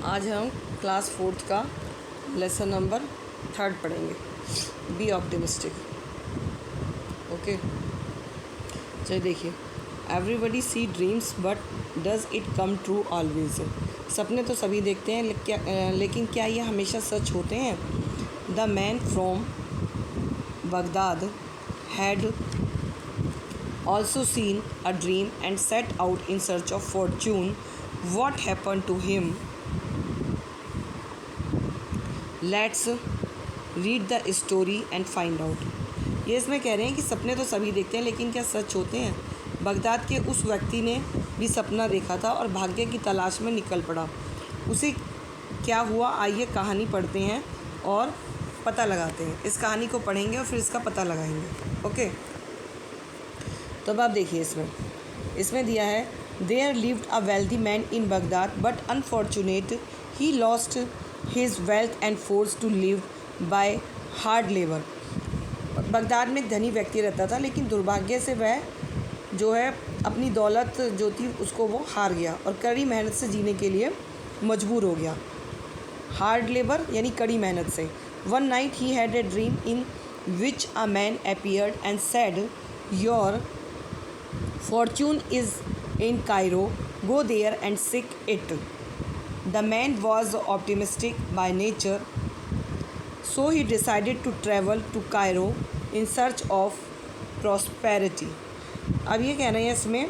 आज हम class 4th का लेसन नंबर 3 पढ़ेंगे, बी ऑप्टिमिस्टिक। ओके, चलिए देखिए। Everybody see dreams but does it come true always. सपने तो सभी देखते हैं, लेकिन क्या ये हमेशा सच होते हैं? The man from Baghdad had also seen a dream and set out in search of fortune. What happened to him? Let's read the story and find out. ये इसमें कह रहे हैं कि सपने तो सभी देखते हैं, लेकिन क्या सच होते हैं? बगदाद के उस व्यक्ति ने भी सपना देखा था और भाग्य की तलाश में निकल पड़ा। उसे क्या हुआ, आइए कहानी पढ़ते हैं और पता लगाते हैं। इस कहानी को पढ़ेंगे और फिर इसका पता लगाएंगे। ओके, तो अब आप देखिए। इसमें दिया है, there lived a wealthy man in Baghdad but unfortunate he lost his wealth and force to live by hard labour. Baghdad में एक धनी व्यक्ति रहता था, लेकिन दुर्भाग्य से वह जो है अपनी दौलत जो थी उसको वो हार गया और कड़ी मेहनत से जीने के लिए मजबूर हो गया। हार्ड लेबर यानी कड़ी मेहनत से। One night he had a dream in which a man appeared and said, your fortune is in Cairo, go there and seek it. The man was optimistic by nature, so he decided to travel to Cairo in search of prosperity. अब ये कहना है इसमें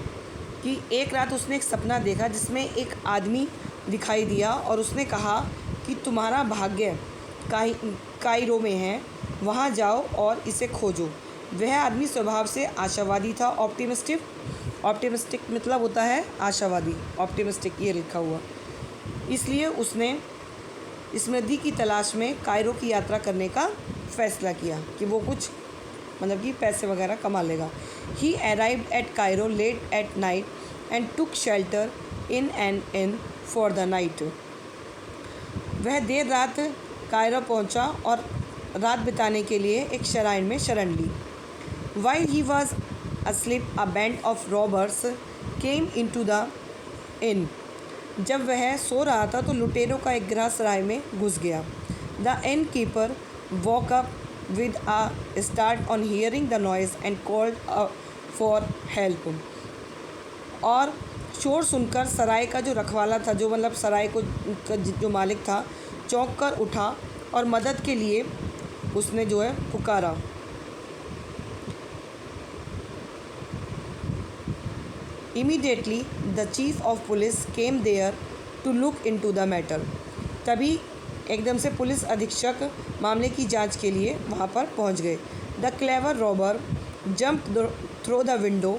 कि एक रात उसने एक सपना देखा जिसमें एक आदमी दिखाई दिया और उसने कहा कि तुम्हारा भाग्य कायरो में है, वहाँ जाओ और इसे खोजो। वह आदमी स्वभाव से आशावादी था। ऑप्टिमिस्टिक मतलब होता है आशावादी, ऑप्टिमिस्टिक ये लिखा हुआ। इसलिए उसने समृद्धि की तलाश में कायरो की यात्रा करने का फ़ैसला किया कि वो कुछ मतलब कि पैसे वगैरह कमा लेगा। He arrived at Cairo late at night and took shelter in an inn for the night. वह देर रात कायरो पहुंचा और रात बिताने के लिए एक शराइन में शरण ली। While he was asleep, a band of robbers came into the inn. जब वह सो रहा था तो लुटेरों का एक गिरह सराय में घुस गया। The innkeeper woke up with a start on hearing the noise and called for help. और शोर सुनकर सराय का जो रखवाला था, जो मतलब सराय को जो मालिक था, चौंक कर उठा और मदद के लिए उसने जो है पुकारा। Immediately, the chief of police came there to look into the matter. तभी एकदम से पुलिस अधीक्षक मामले की जांच के लिए वहां पर पहुंच गए। The clever robber jumped through the window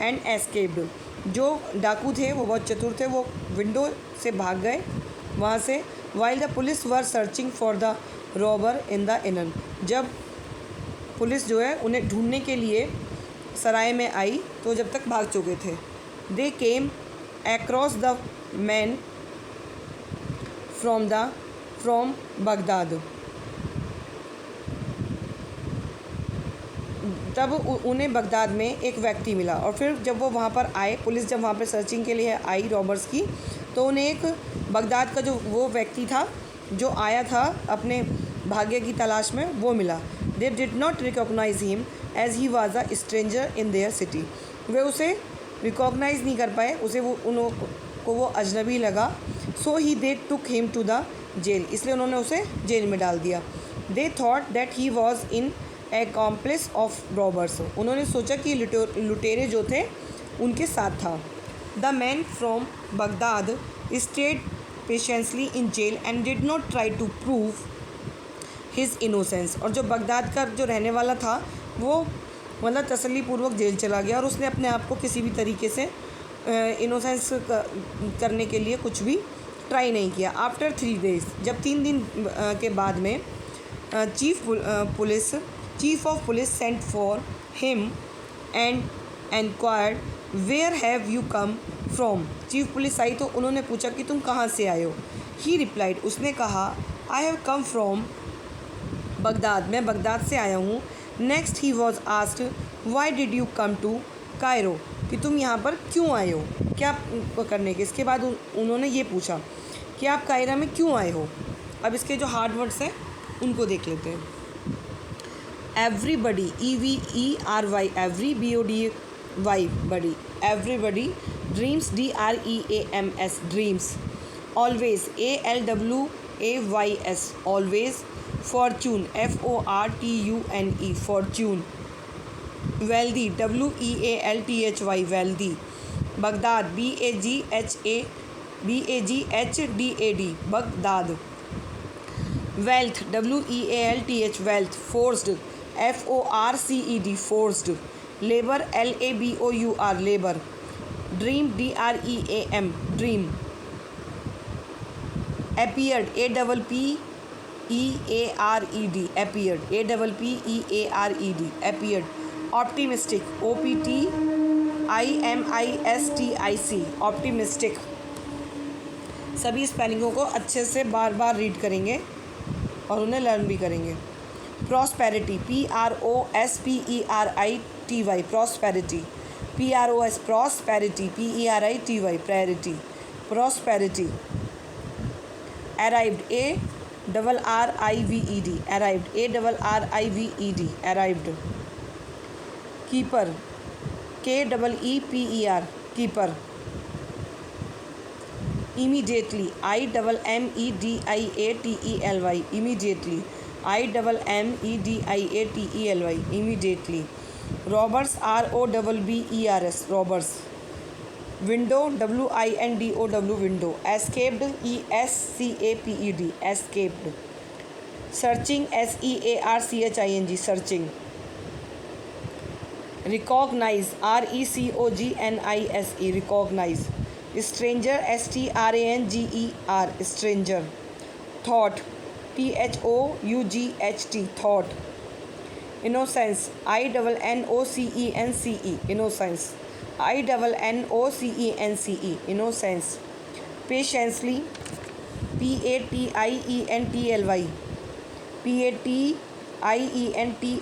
and escaped. जो डाकू थे वो बहुत चतुर थे, वो विंडो से भाग गए वहां से। While the police were searching for the robber in the inn. जब पुलिस जो है उन्हें ढूंढने के लिए सराय में आई तो जब तक भाग चुके थे। They came across the man from Baghdad. तब उन्हें बगदाद में एक व्यक्ति मिला और फिर जब वो वहाँ पर आए, पुलिस जब वहाँ पर सर्चिंग के लिए आई रॉबर्स की, तो उन्हें एक बगदाद का जो वो व्यक्ति था जो आया था अपने भाग्य की तलाश में, वो मिला। They did not recognize him as he was a stranger in their city. वे उसे रिकॉग्नाइज़ नहीं कर पाए, उसे वो अजनबी लगा। So he they took him to the jail, इसलिए उन्होंने उसे जेल में डाल दिया। They thought that he was an accomplice of robbers. उन्होंने सोचा कि लुटेरे जो थे उनके साथ था। The man from Baghdad stayed patiently in jail and did not try to prove his innocence. और जो बगदाद का जो रहने वाला था वो मतलब तसल्लीपूर्वक जेल चला गया और उसने अपने आप को किसी भी तरीके से इनोसेंस करने के लिए कुछ भी ट्राई नहीं किया। आफ्टर 3 days, जब 3 दिन के बाद में chief of police sent for him and enquired where have you come from. Chief police आई तो उन्होंने पूछा कि तुम कहाँ से आए हो। ही रिप्लाइड, उसने कहा, I have come from Baghdad, मैं बगदाद से आया हूँ। Next he was asked, why did you come to Cairo, कि तुम यहाँ पर क्यों आए हो, क्या करने के। इसके बाद उन्होंने ये पूछा, कि आप कायरा में क्यों आए हो। अब इसके जो हार्ड वर्ड्स हैं उनको देख लेते हैं। Everybody, EVERY, every, BODY, body, everybody. Dreams, DREAMS, dreams. Always, ALWAYS, always. Fortune, FORTUNE, fortune. Wealthy, WEALTHY, wealthy. Baghdad, BAGHDAD, Baghdad. Wealth, WEALTH, wealth. Forced, FORCED, forced. Labour, LABOUR, labour. Dream, DREAM, dream. Appeared, APPEARED, appeared, APPEARED, appeared. Optimistic, OPTIMISTIC, optimistic. सभी स्पेलिंगों को अच्छे से बार बार read करेंगे और उन्हें learn भी करेंगे। Prosperity, PROSPERITY, prosperity. PROS, prosperity. PERITY, priority, prosperity. Arrived, ARRIVED, arrived, ARRIVED, arrived. Keeper, KEEPER, keeper. Immediately, IMMEDIATELY, immediately, IMMEDIATELY, immediately. Robbers, ROBBERS, robbers. Window, WINDOW, window. Escaped, ESCAPED, escaped. Searching, SEARCHING, searching. Recognise, RECOGNIZE, recognise. Stranger, STRANGER, stranger. Thought, THOUGHT, thought. Innocence, INNOCENCE, innocence, INNOCENCE, innocence. Patiently, PATIENTLY, PATIENTLY,